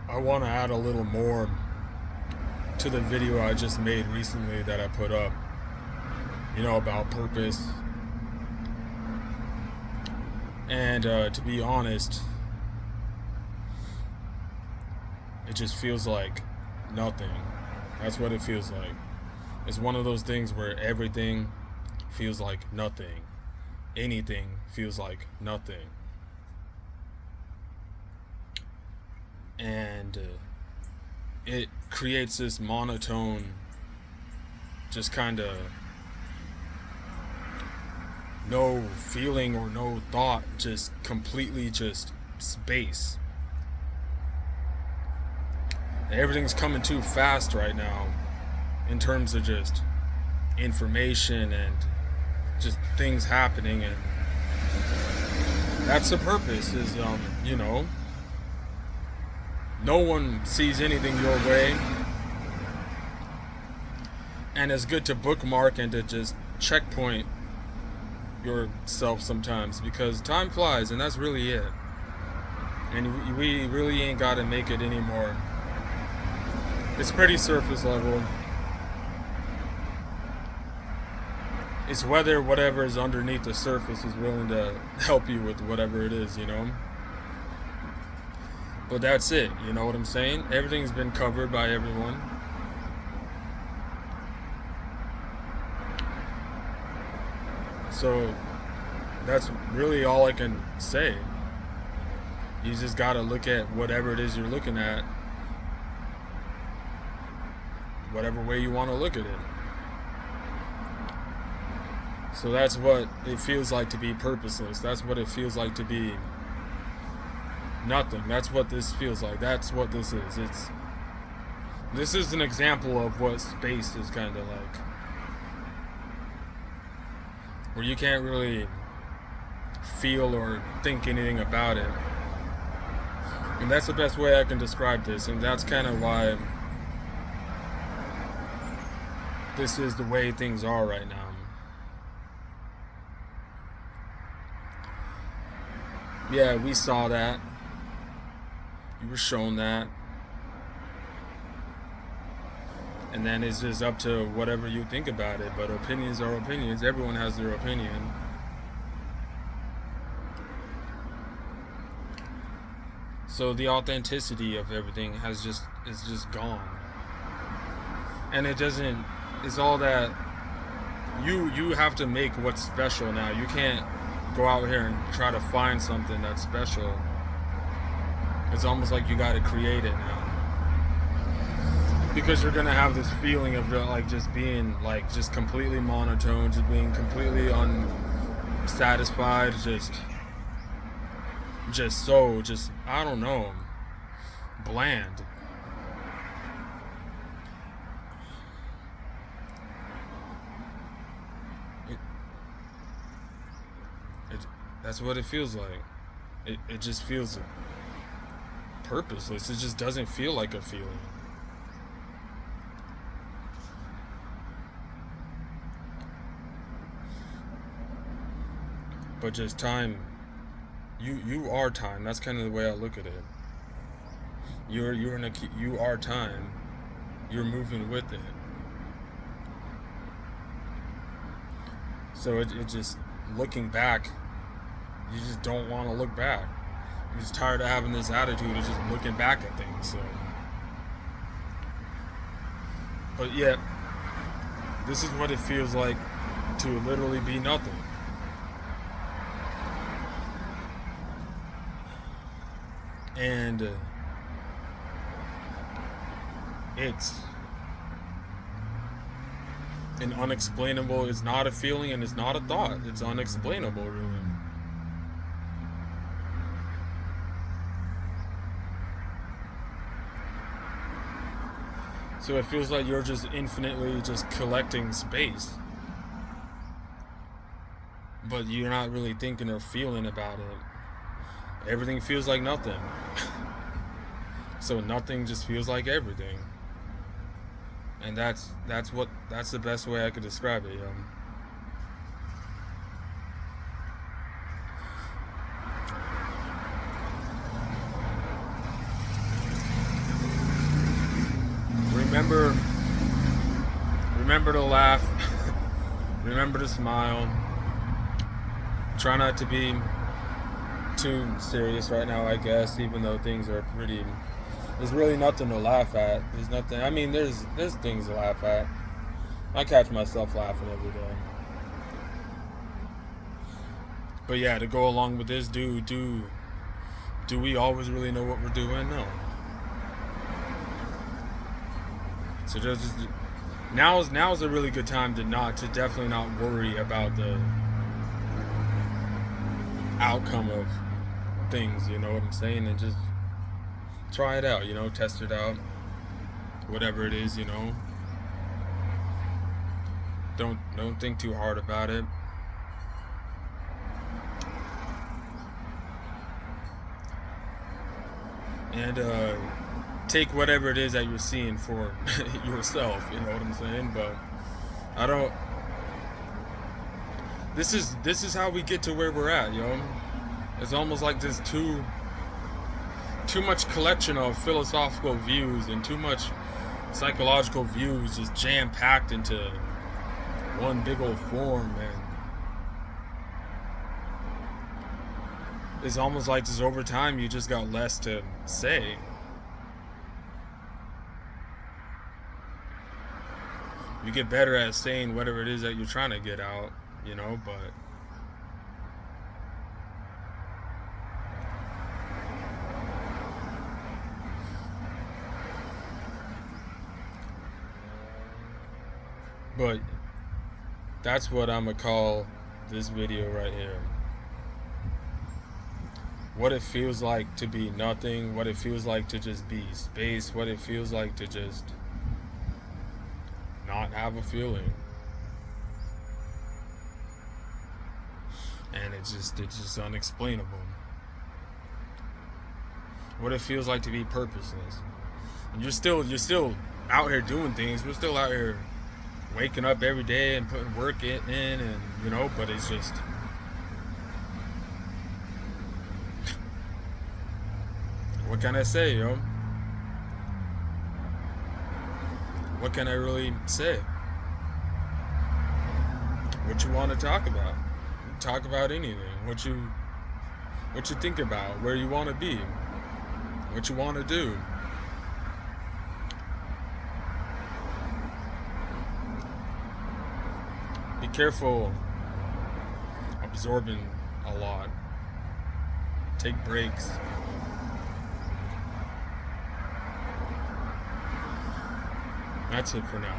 I want to add a little more to the video I just made recently that I put up, about purpose. And to be honest, it just feels like nothing. That's what it feels like. It's one of those things where everything feels like nothing. Anything feels like nothing. And it creates this monotone, just kind of no feeling or no thought, just completely just space. Everything's coming too fast right now in terms of just information and just things happening, and that's the purpose is no one sees anything your way, and it's good to bookmark and to just checkpoint yourself sometimes, because time flies, and that's really it. And we really ain't got to make it anymore. It's pretty surface level. It's whether whatever is underneath the surface is willing to help you with whatever it is, But that's it, you know what I'm saying? Everything's been covered by everyone. So that's really all I can say. You just gotta look at whatever it is you're looking at, whatever way you want to look at it. So that's what it feels like to be purposeless. That's what it feels like to be nothing. That's what this feels like. That's what this is. This is an example of what space is kind of like, where you can't really feel or think anything about it. And that's the best way I can describe this, and that's kind of why this is the way things are right now. Yeah, we saw that. You were shown that. And then it's just up to whatever you think about it. But opinions are opinions. Everyone has their opinion. So the authenticity of everything is just gone. And it's all that you have to make what's special now. You can't go out here and try to find something that's special. It's almost like you got to create it now, because you're gonna have this feeling of like just being like just completely monotone, just being completely unsatisfied, just I don't know, bland. That's what it feels like. It just feels purposeless. It just doesn't feel like a feeling. But just time, you are time. That's kind of the way I look at it. You are time. You're moving with it. So it just looking back, you just don't want to look back. You're just tired of having this attitude of just looking back at things. So, but yet, this is what it feels like to literally be nothing. And it's an unexplainable. It's not a feeling, and it's not a thought. It's unexplainable, really. So it feels like you're just infinitely just collecting space, but you're not really thinking or feeling about it. Everything feels like nothing. So nothing just feels like everything. And that's the best way I could describe it, yo. remember remember to laugh. Remember to smile. Try not to be too serious right now, I guess, even though things are pretty. There's really nothing to laugh at. There's nothing. I mean, there's things to laugh at. I catch myself laughing every day. But yeah, to go along with this, do we always really know what we're doing? No. So just now's a really good time to definitely not worry about the outcome of things. You know what I'm saying? And just try it out. Test it out. Whatever it is. Don't think too hard about it. And take whatever it is that you're seeing for yourself. You know what I'm saying? But I don't. This is how we get to where we're at, It's almost like there's too much collection of philosophical views and too much psychological views just jam packed into one big old form, and it's almost like just over time you just got less to say. You get better at saying whatever it is that you're trying to get out, but that's what I'm gonna call this video right here. What it feels like to be nothing, what it feels like to just be space, what it feels like to just not have a feeling. And it's just unexplainable. What it feels like to be purposeless. And you're still out here doing things. We're still out here waking up every day and putting work in, and but it's just what can I say, What can I really say? What you want to talk about? Talk about anything. What you think about, where you want to be, what you want to do. Be careful absorbing a lot. Take breaks. That's it for now.